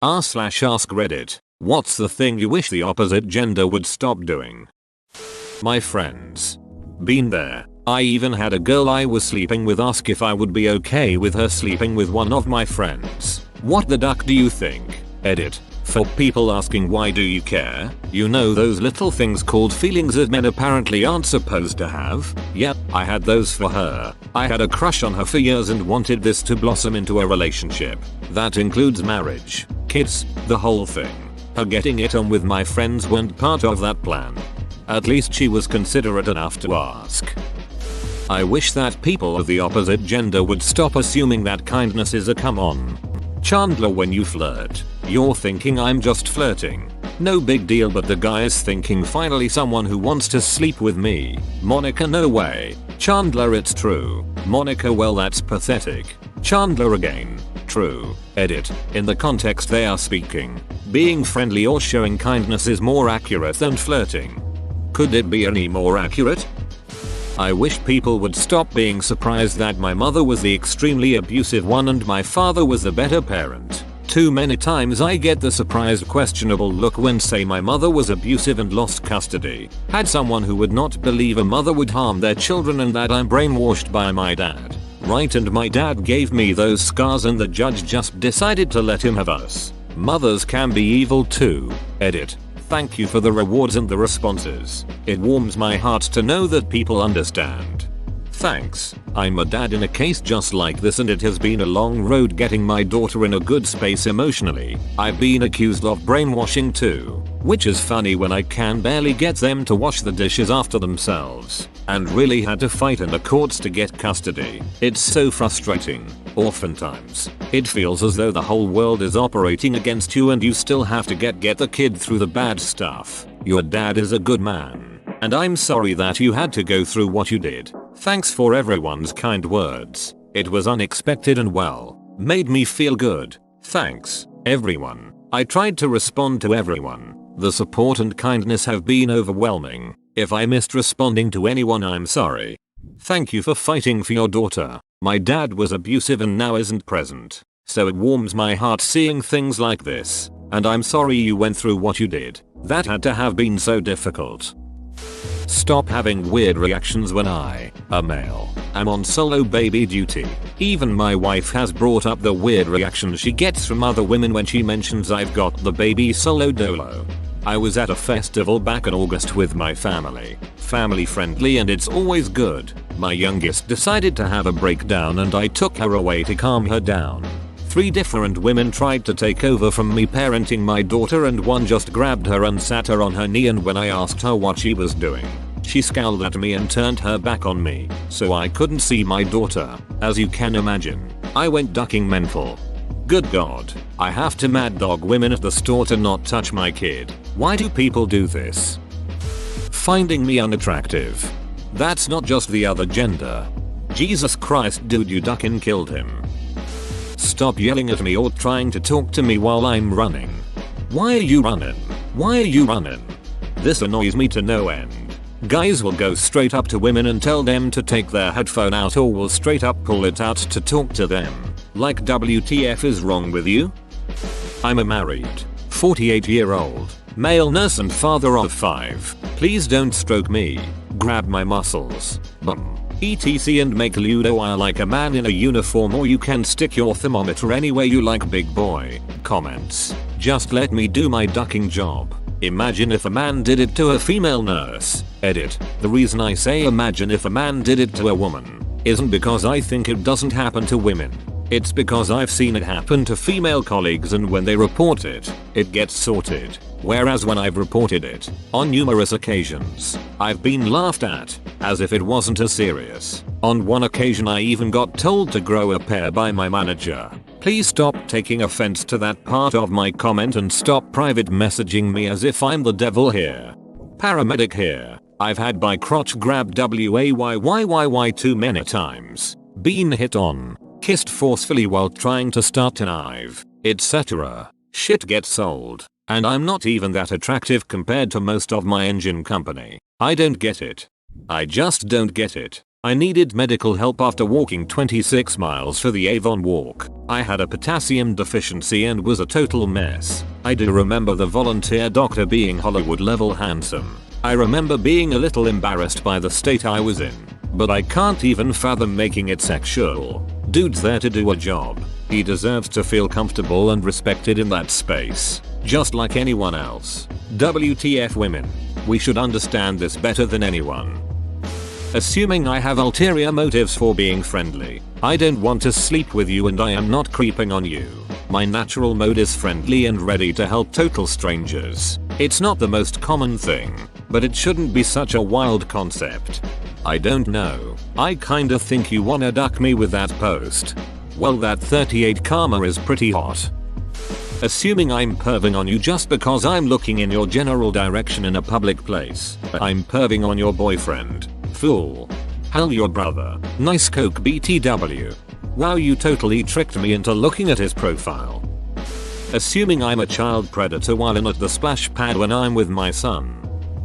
r/ask Reddit. What's the thing you wish the opposite gender would stop doing? My friends. Been there. I even had a girl I was sleeping with ask if I would be okay with her sleeping with one of my friends. What the duck do you think? Edit. For people asking why do you care? You know those little things called feelings that men apparently aren't supposed to have? Yep, I had those for her. I had a crush on her for years and wanted this to blossom into a relationship. That includes marriage, kids, the whole thing. Her getting it on with my friends weren't part of that plan. At least she was considerate enough to ask. I wish that people of the opposite gender would stop assuming that kindness is a come on. Chandler, when you flirt, you're thinking I'm just flirting. No big deal, but the guy is thinking finally someone who wants to sleep with me. Monica, no way. Chandler, it's true. Monica, well that's pathetic. Chandler again. True. Edit. In the context they are speaking, being friendly or showing kindness is more accurate than flirting. Could it be any more accurate? I wish people would stop being surprised that my mother was the extremely abusive one and my father was the better parent. Too many times I get the surprised questionable look when say my mother was abusive and lost custody. Had someone who would not believe a mother would harm their children and that I'm brainwashed by my dad. Right, and my dad gave me those scars and the judge just decided to let him have us. Mothers can be evil too. Edit. Thank you for the rewards and the responses. It warms my heart to know that people understand. Thanks. I'm a dad in a case just like this and it has been a long road getting my daughter in a good space emotionally. I've been accused of brainwashing too, which is funny when I can barely get them to wash the dishes after themselves, and really had to fight in the courts to get custody. It's so frustrating. Oftentimes, it feels as though the whole world is operating against you and you still have to get the kid through the bad stuff. Your dad is a good man, and I'm sorry that you had to go through what you did. Thanks for everyone's kind words. It was unexpected and well, made me feel good. Thanks, everyone. I tried to respond to everyone. The support and kindness have been overwhelming. If I missed responding to anyone, I'm sorry. Thank you for fighting for your daughter. My dad was abusive and now isn't present, so it warms my heart seeing things like this. And I'm sorry you went through what you did. That had to have been so difficult. Stop having weird reactions when I, a male, am on solo baby duty. Even my wife has brought up the weird reactions she gets from other women when she mentions I've got the baby solo dolo. I was at a festival back in August with my family. Family friendly and it's always good. My youngest decided to have a breakdown and I took her away to calm her down. 3 different women tried to take over from me parenting my daughter and one just grabbed her and sat her on her knee, and when I asked her what she was doing, she scowled at me and turned her back on me, so I couldn't see my daughter. As you can imagine, I went ducking mental. Good God, I have to mad dog women at the store to not touch my kid. Why do people do this? Finding me unattractive. That's not just the other gender. Jesus Christ, dude, you ducking killed him. Stop yelling at me or trying to talk to me while I'm running. Why are you running? Why are you running? This annoys me to no end. Guys will go straight up to women and tell them to take their headphone out or will straight up pull it out to talk to them. Like, WTF is wrong with you? I'm a married, 48-year-old, male nurse and father of 5. Please don't stroke me, grab my muscles, bum, etc. and make Ludo like a man in a uniform, or you can stick your thermometer anywhere you like, big boy. Comments. Just let me do my ducking job. Imagine if a man did it to a female nurse. Edit. The reason I say imagine if a man did it to a woman isn't because I think it doesn't happen to women. It's because I've seen it happen to female colleagues, and when they report it, it gets sorted. Whereas when I've reported it, on numerous occasions, I've been laughed at, as if it wasn't as serious. On one occasion I even got told to grow a pair by my manager. Please stop taking offense to that part of my comment and stop private messaging me as if I'm the devil here. Paramedic here. I've had my crotch grabbed wayyyy too many times. Been hit on. Kissed forcefully while trying to start an IV, etc. Shit gets old. And I'm not even that attractive compared to most of my engine company. I don't get it. I just don't get it. I needed medical help after walking 26 miles for the Avon walk. I had a potassium deficiency and was a total mess. I do remember the volunteer doctor being Hollywood level handsome. I remember being a little embarrassed by the state I was in. But I can't even fathom making it sexual. Dude's there to do a job. He deserves to feel comfortable and respected in that space. Just like anyone else. WTF women. We should understand this better than anyone. Assuming I have ulterior motives for being friendly. I don't want to sleep with you and I am not creeping on you. My natural mode is friendly and ready to help total strangers. It's not the most common thing, but it shouldn't be such a wild concept. I don't know. I kinda think you wanna duck me with that post. Well, that 38 karma is pretty hot. Assuming I'm perving on you just because I'm looking in your general direction in a public place. I'm perving on your boyfriend. Fool. Hell, your brother. Nice coke BTW. Wow, you totally tricked me into looking at his profile. Assuming I'm a child predator while in at the splash pad when I'm with my son.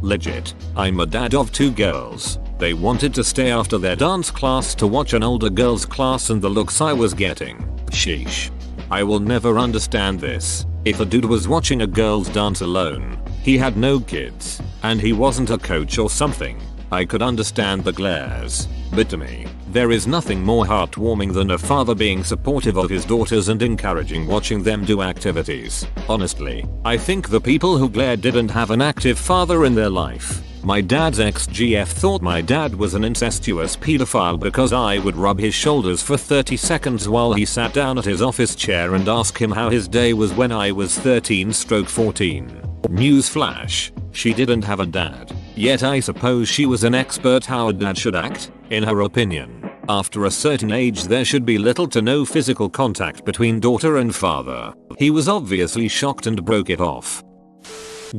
Legit. I'm a dad of 2 girls. They wanted to stay after their dance class to watch an older girl's class and the looks I was getting. Sheesh. I will never understand this. If a dude was watching a girl's dance alone, he had no kids, and he wasn't a coach or something, I could understand the glares. But to me, there is nothing more heartwarming than a father being supportive of his daughters and encouraging watching them do activities. Honestly, I think the people who glare didn't have an active father in their life. My dad's ex-GF thought my dad was an incestuous pedophile because I would rub his shoulders for 30 seconds while he sat down at his office chair and ask him how his day was when I was 13/14. Newsflash, she didn't have a dad. Yet I suppose she was an expert how a dad should act. In her opinion, after a certain age there should be little to no physical contact between daughter and father. He was obviously shocked and broke it off.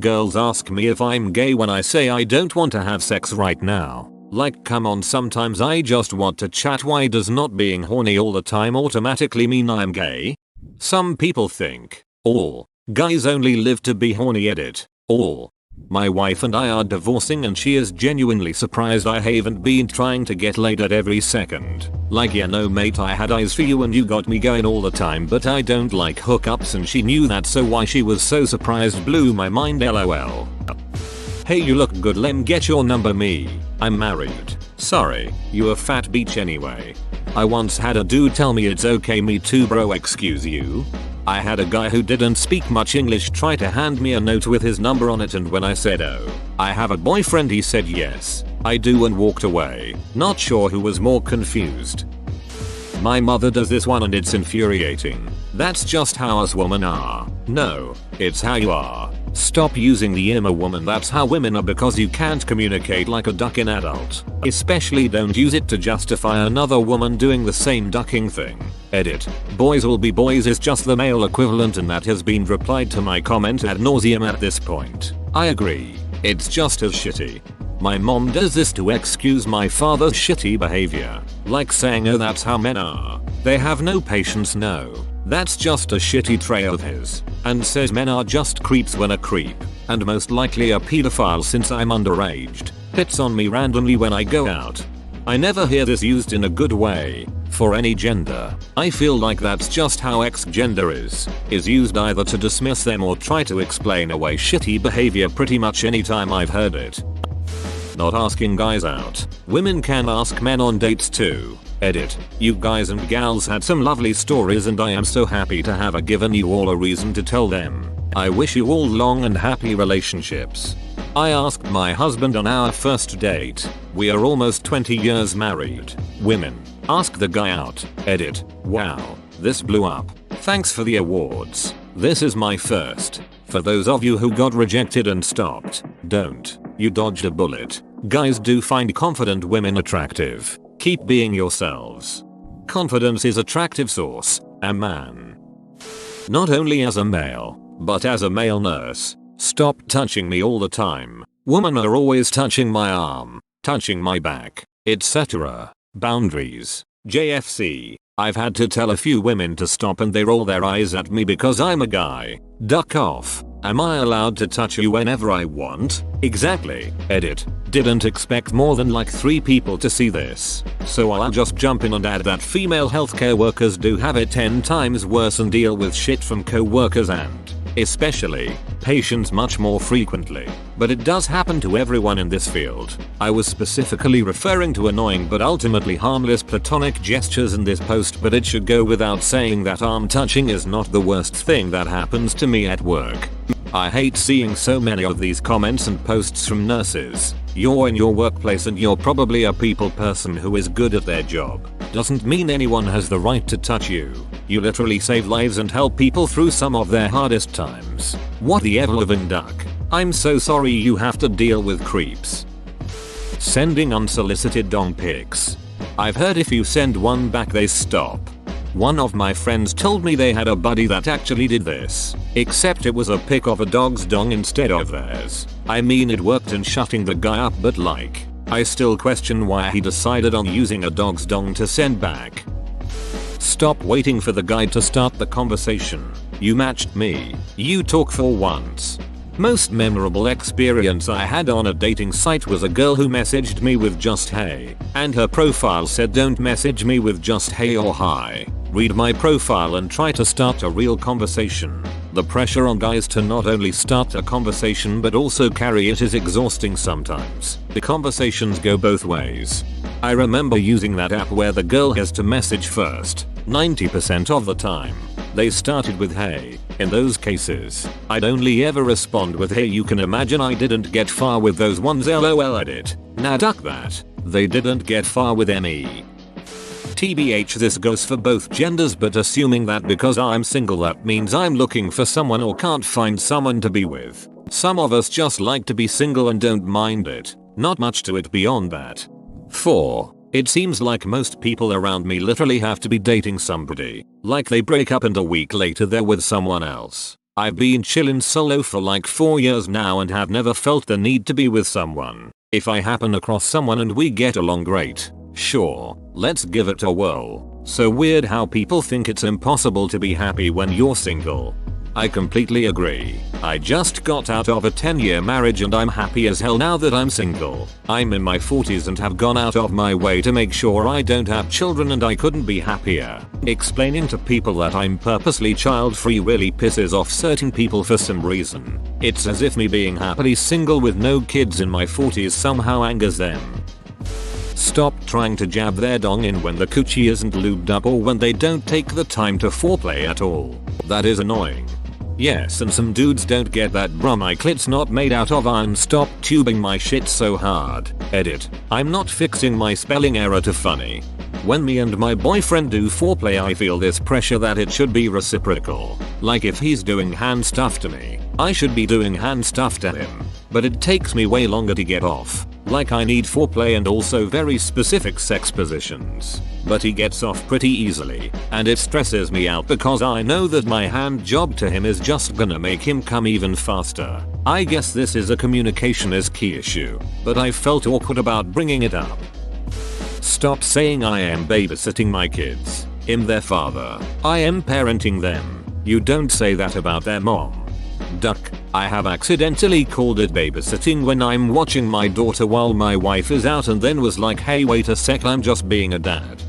Girls ask me if I'm gay when I say I don't want to have sex right now. Like, come on, sometimes I just want to chat. Why does not being horny all the time automatically mean I'm gay? Some people think, all guys only live to be horny. All. My wife and I are divorcing and she is genuinely surprised I haven't been trying to get laid at every second. Like, yeah, no mate, I had eyes for you and you got me going all the time, but I don't like hookups and she knew that, so why she was so surprised blew my mind, lol. Hey, you look good, lem, get your number me. I'm married. Sorry, you a fat bitch anyway. I once had a dude tell me it's okay, me too bro, excuse you. I had a guy who didn't speak much English try to hand me a note with his number on it, and when I said, "Oh, I have a boyfriend," he said, "Yes, I do," and walked away. Not sure who was more confused. My mother does this one and it's infuriating. That's just how us women are. No, it's how you are. Stop using the "I'm a woman, that's how women are" because you can't communicate like a duck in adult. Especially don't use it to justify another woman doing the same ducking thing. Edit. Boys will be boys is just the male equivalent, and that has been replied to my comment ad nauseum at this point. I agree. It's just as shitty. My mom does this to excuse my father's shitty behavior. Like saying, "Oh, that's how men are. They have no patience." No. That's just a shitty trait of his. And says men are just creeps when a creep. And most likely a pedophile since I'm underaged. Hits on me randomly when I go out. I never hear this used in a good way. For any gender. I feel like that's just how X-gender is used either to dismiss them or try to explain away shitty behavior pretty much anytime I've heard it. Not asking guys out. Women can ask men on dates too. Edit. You guys and gals had some lovely stories and I am so happy to have given you all a reason to tell them. I wish you all long and happy relationships. I asked my husband on our first date. We are almost 20 years married. Women. Ask the guy out. Edit. Wow. This blew up. Thanks for the awards. This is my first. For those of you who got rejected and stopped. Don't. You dodged a bullet. Guys do find confident women attractive. Keep being yourselves. Confidence is attractive source. A man. Not only as a male, but as a male nurse. Stop touching me all the time. Women are always touching my arm, touching my back, etc. Boundaries. JFC. I've had to tell a few women to stop and they roll their eyes at me because I'm a guy. Duck off. Am I allowed to touch you whenever I want? Exactly. Edit. Didn't expect more than like 3 people to see this. So I'll just jump in and add that female healthcare workers do have it 10 times worse and deal with shit from co-workers and, especially, patients much more frequently. But it does happen to everyone in this field. I was specifically referring to annoying but ultimately harmless platonic gestures in this post, but it should go without saying that arm touching is not the worst thing that happens to me at work. I hate seeing so many of these comments and posts from nurses. You're in your workplace and you're probably a people person who is good at their job. Doesn't mean anyone has the right to touch you. You literally save lives and help people through some of their hardest times. What the ever-living duck? I'm so sorry you have to deal with creeps. Sending unsolicited dong pics. I've heard if you send one back they stop. One of my friends told me they had a buddy that actually did this, except it was a pic of a dog's dong instead of theirs. I mean, it worked in shutting the guy up, but like, I still question why he decided on using a dog's dong to send back. Stop waiting for the guy to start the conversation. You matched me. You talk for once. Most memorable experience I had on a dating site was a girl who messaged me with just hey, and her profile said don't message me with just hey or hi. Read my profile and try to start a real conversation. The pressure on guys to not only start a conversation but also carry it is exhausting sometimes. The conversations go both ways. I remember using that app where the girl has to message first. 90% of the time, they started with hey. In those cases, I'd only ever respond with hey. You can imagine I didn't get far with those ones, lol. Edit. Nah, duck that. They didn't get far with me. TBH, this goes for both genders, but assuming that because I'm single that means I'm looking for someone or can't find someone to be with. Some of us just like to be single and don't mind it. Not much to it beyond that. 4. It seems like most people around me literally have to be dating somebody. Like they break up and a week later they're with someone else. I've been chillin' solo for like 4 years now and have never felt the need to be with someone. If I happen across someone and we get along great, sure, let's give it a whirl. So weird how people think it's impossible to be happy when you're single. I completely agree. I just got out of a 10-year marriage and I'm happy as hell now that I'm single. I'm in my 40s and have gone out of my way to make sure I don't have children, and I couldn't be happier. Explaining to people that I'm purposely child-free really pisses off certain people for some reason. It's as if me being happily single with no kids in my 40s somehow angers them. Stop trying to jab their dong in when the coochie isn't lubed up or when they don't take the time to foreplay at all. That is annoying. Yes, and some dudes don't get that, bruh, my clit's not made out of iron. Stop tubing my shit so hard. Edit. I'm not fixing my spelling error to funny. When me and my boyfriend do foreplay I feel this pressure that it should be reciprocal. Like if he's doing hand stuff to me, I should be doing hand stuff to him. But it takes me way longer to get off. Like I need foreplay and also very specific sex positions. But he gets off pretty easily, and it stresses me out because I know that my hand job to him is just gonna make him come even faster. I guess this is a communication is key issue, but I felt awkward about bringing it up. Stop saying I am babysitting my kids. I'm their father. I am parenting them. You don't say that about their mom. Duck. I have accidentally called it babysitting when I'm watching my daughter while my wife is out and then was like, hey wait a sec, I'm just being a dad.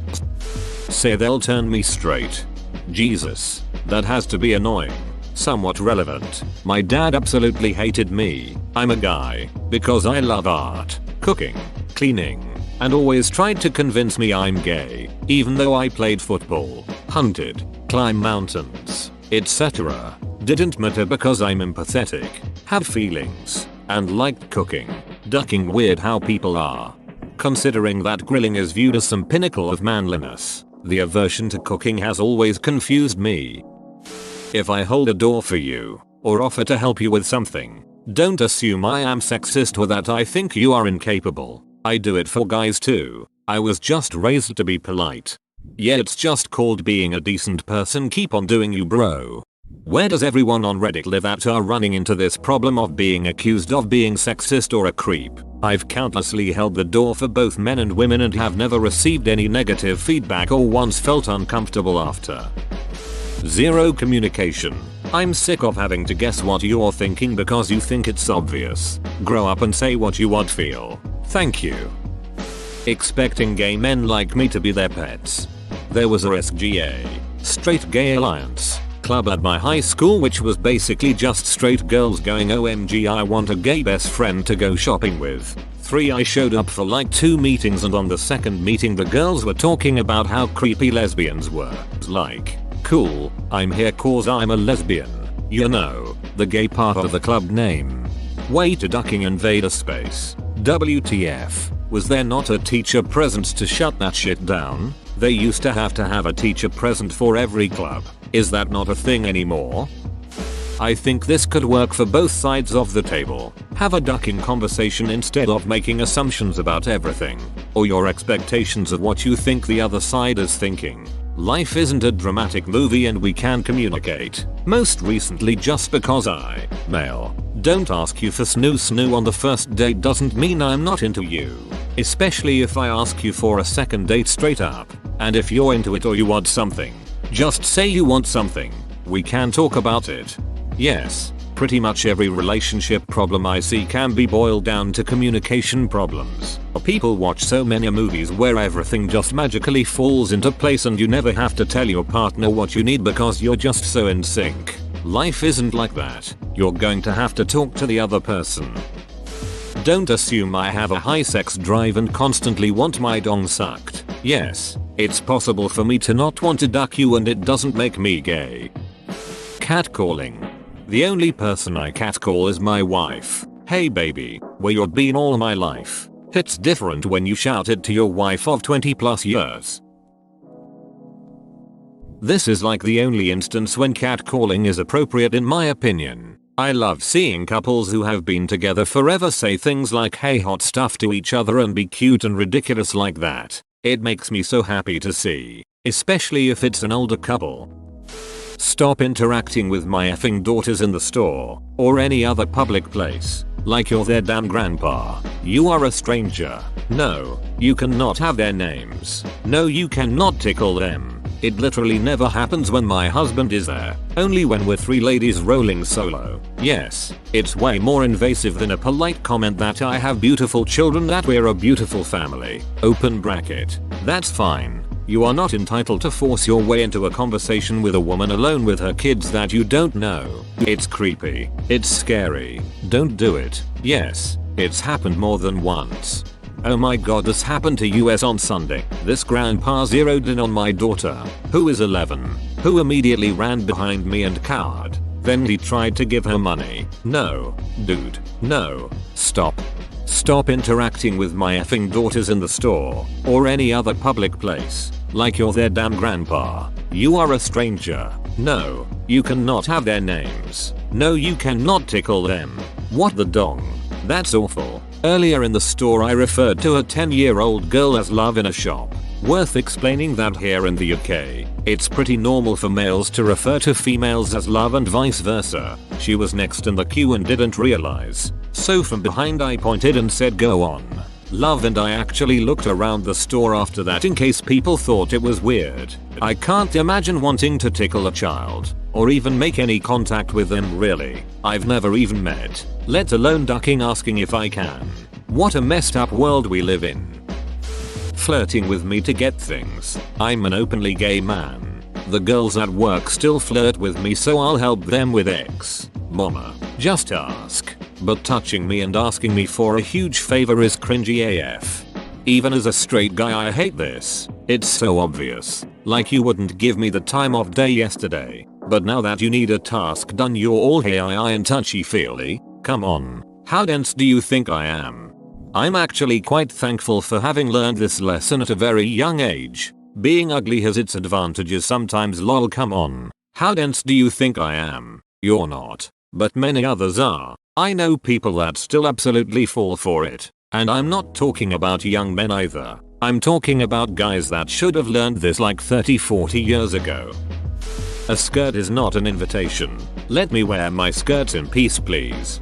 Say they'll turn me straight. Jesus. That has to be annoying. Somewhat relevant. My dad absolutely hated me. I'm a guy. Because I love art, cooking, cleaning, and always tried to convince me I'm gay. Even though I played football, hunted, climbed mountains, etc. Didn't matter because I'm empathetic, have feelings, and liked cooking. Ducking weird how people are. Considering that grilling is viewed as some pinnacle of manliness, the aversion to cooking has always confused me. If I hold a door for you, or offer to help you with something, don't assume I am sexist or that I think you are incapable. I do it for guys too. I was just raised to be polite. Yeah, it's just called being a decent person. Keep on doing you, bro. Where does everyone on Reddit live that are running into this problem of being accused of being sexist or a creep? I've countlessly held the door for both men and women and have never received any negative feedback or once felt uncomfortable after. Zero communication. I'm sick of having to guess what you're thinking because you think it's obvious. Grow up and say what you would feel. Thank you. Expecting gay men like me to be their pets. There was a SGA, Straight Gay Alliance, club at my high school which was basically just straight girls going OMG I want a gay best friend to go shopping with. I showed up for like 2 meetings and on the second meeting the girls were talking about how creepy lesbians were. Like, cool, I'm here cause I'm a lesbian. You know, the gay part of the club name. Way to ducking invader space. WTF, was there not a teacher present to shut that shit down? They used to have a teacher present for every club. Is that not a thing anymore? I think this could work for both sides of the table. Have a ducking conversation instead of making assumptions about everything, or your expectations of what you think the other side is thinking. Life isn't a dramatic movie and we can communicate. Most recently just because I, male, don't ask you for snoo on the first date doesn't mean I'm not into you. Especially if I ask you for a second date straight up. And if you're into it or you want something, just say you want something. We can talk about it. Yes, pretty much every relationship problem I see can be boiled down to communication problems. People watch so many movies where everything just magically falls into place and you never have to tell your partner what you need because you're just so in sync. Life isn't like that. You're going to have to talk to the other person. Don't assume I have a high sex drive and constantly want my dong sucked. Yes, it's possible for me to not want to duck you and it doesn't make me gay. Catcalling. The only person I catcall is my wife. Hey baby, where you been all my life? It's different when you shout it to your wife of 20+ years. This is like the only instance when catcalling is appropriate in my opinion. I love seeing couples who have been together forever say things like hey hot stuff to each other and be cute and ridiculous like that. It makes me so happy to see, especially if it's an older couple. Stop interacting with my effing daughters in the store or any other public place like you're their damn grandpa. You are a stranger. No, you cannot have their names. No, you cannot tickle them. It literally never happens when my husband is there. Only when we're 3 ladies rolling solo. Yes, it's way more invasive than a polite comment that I have beautiful children, that we're a beautiful family. Open bracket. That's fine. You are not entitled to force your way into a conversation with a woman alone with her kids that you don't know. It's creepy. It's scary. Don't do it. Yes, it's happened more than once. Oh my god, this happened to us on Sunday. This grandpa zeroed in on my daughter, who is 11, who immediately ran behind me and cowered. Then he tried to give her money. No, dude, no, stop. Stop interacting with my effing daughters in the store or any other public place like you're their damn grandpa. You are a stranger. No, you cannot have their names. No, you cannot tickle them. What the dong? That's awful. Earlier in the store I referred to a 10-year-old girl as love in a shop. Worth explaining that here in the UK, it's pretty normal for males to refer to females as love and vice versa. She was next in the queue and didn't realize. So from behind I pointed and said go on, love, and I actually looked around the store after that in case people thought it was weird. I can't imagine wanting to tickle a child or even make any contact with them really. I've never even met, let alone ducking asking if I can. What a messed up world we live in. Flirting with me to get things. I'm an openly gay man. The girls at work still flirt with me so I'll help them with X. Mama, just ask. But touching me and asking me for a huge favor is cringy AF. Even as a straight guy I hate this. It's so obvious. Like you wouldn't give me the time of day yesterday. But now that you need a task done you're all hey and touchy feely? Come on. How dense do you think I am? I'm actually quite thankful for having learned this lesson at a very young age. Being ugly has its advantages sometimes, lol, come on. How dense do you think I am? You're not. But many others are. I know people that still absolutely fall for it. And I'm not talking about young men either. I'm talking about guys that should have learned this like 30-40 years ago. A skirt is not an invitation. Let me wear my skirts in peace please.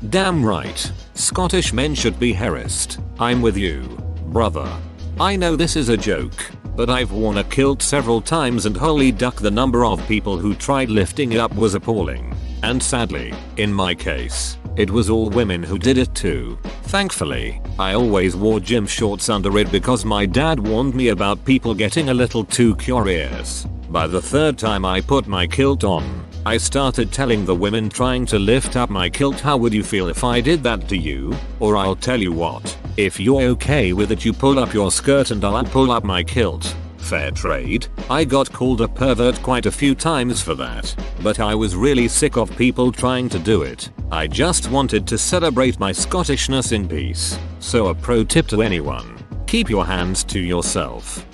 Damn right. Scottish men should be harassed. I'm with you, brother. I know this is a joke, but I've worn a kilt several times and holy duck, the number of people who tried lifting it up was appalling. And sadly, in my case, it was all women who did it too. Thankfully, I always wore gym shorts under it because my dad warned me about people getting a little too curious. By the third time I put my kilt on, I started telling the women trying to lift up my kilt, how would you feel if I did that to you? Or I'll tell you what, if you're okay with it, you pull up your skirt and I'll pull up my kilt. Fair trade. I got called a pervert quite a few times for that, but I was really sick of people trying to do it. I just wanted to celebrate my Scottishness in peace. So a pro tip to anyone, keep your hands to yourself.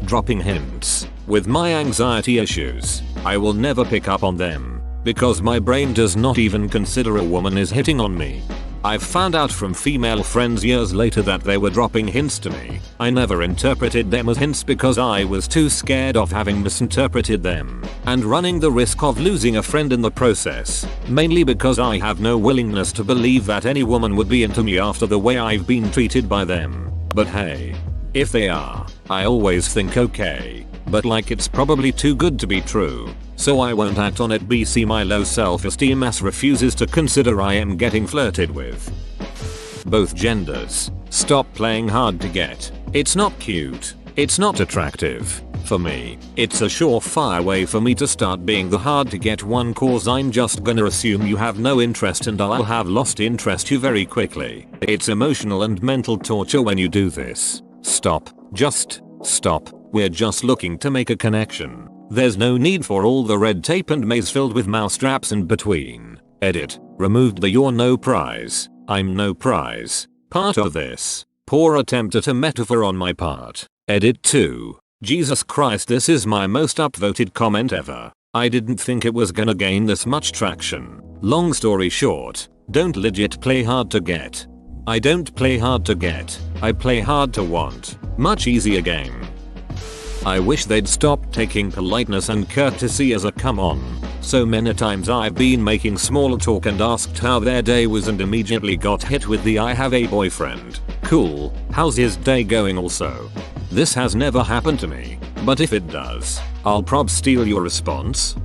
Dropping hints. With my anxiety issues, I will never pick up on them, because my brain does not even consider a woman is hitting on me. I've found out from female friends years later that they were dropping hints to me. I never interpreted them as hints because I was too scared of having misinterpreted them and running the risk of losing a friend in the process, mainly because I have no willingness to believe that any woman would be into me after the way I've been treated by them. But hey, if they are, I always think okay, but like it's probably too good to be true, so I won't act on it. BC my low self-esteem ass refuses to consider I am getting flirted with. Both genders, stop playing hard to get. It's not cute. It's not attractive. For me, it's a surefire way for me to start being the hard to get one, cause I'm just gonna assume you have no interest and I'll have lost interest you very quickly. It's emotional and mental torture when you do this. Stop. Just stop. We're just looking to make a connection. There's no need for all the red tape and maze filled with mousetraps in between. Edit. Removed the "you're no prize, I'm no prize" part of this. Poor attempt at a metaphor on my part. Edit 2. Jesus Christ, this is my most upvoted comment ever. I didn't think it was gonna gain this much traction. Long story short, don't legit play hard to get. I don't play hard to get. I play hard to want. Much easier game. I wish they'd stop taking politeness and courtesy as a come on. So many times I've been making small talk and asked how their day was and immediately got hit with the "I have a boyfriend. Cool, how's his day going also?" This has never happened to me, but if it does, I'll prob steal your response.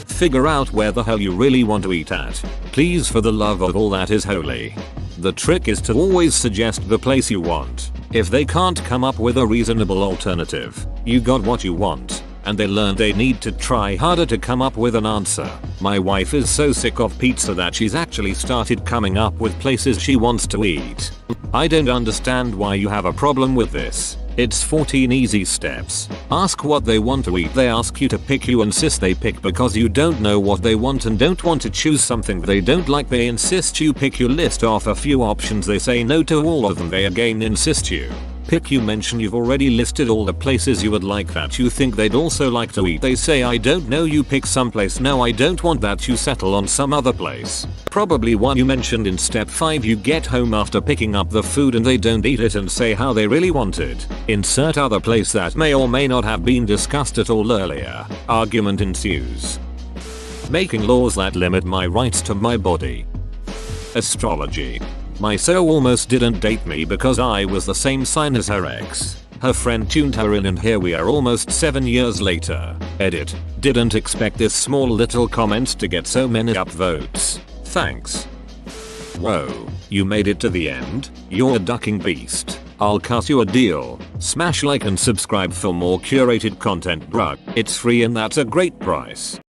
Figure out where the hell you really want to eat at, please, for the love of all that is holy. The trick is to always suggest the place you want. If they can't come up with a reasonable alternative, you got what you want, and they learn they need to try harder to come up with an answer. My wife is so sick of pizza that she's actually started coming up with places she wants to eat. I don't understand why you have a problem with this. It's 14 easy steps. Ask what they want to eat. They ask you to pick, you insist they pick because you don't know what they want and don't want to choose something they don't like. They insist you pick, you list off a few options. They say no to all of them. They again insist you pick, you mention you've already listed all the places you would like that you think they'd also like to eat. They say I don't know, you pick someplace. No, I don't want that, you settle on some other place. Probably one you mentioned in step 5. You get home after picking up the food and they don't eat it and say how they really want it. Insert other place that may or may not have been discussed at all earlier. Argument ensues. Making laws that limit my rights to my body. Astrology. My so almost didn't date me because I was the same sign as her ex. Her friend tuned her in and here we are almost 7 years later. Edit. Didn't expect this small little comment to get so many upvotes. Thanks. Whoa, you made it to the end? You're a ducking beast. I'll cut you a deal. Smash like and subscribe for more curated content, bruh. It's free and that's a great price.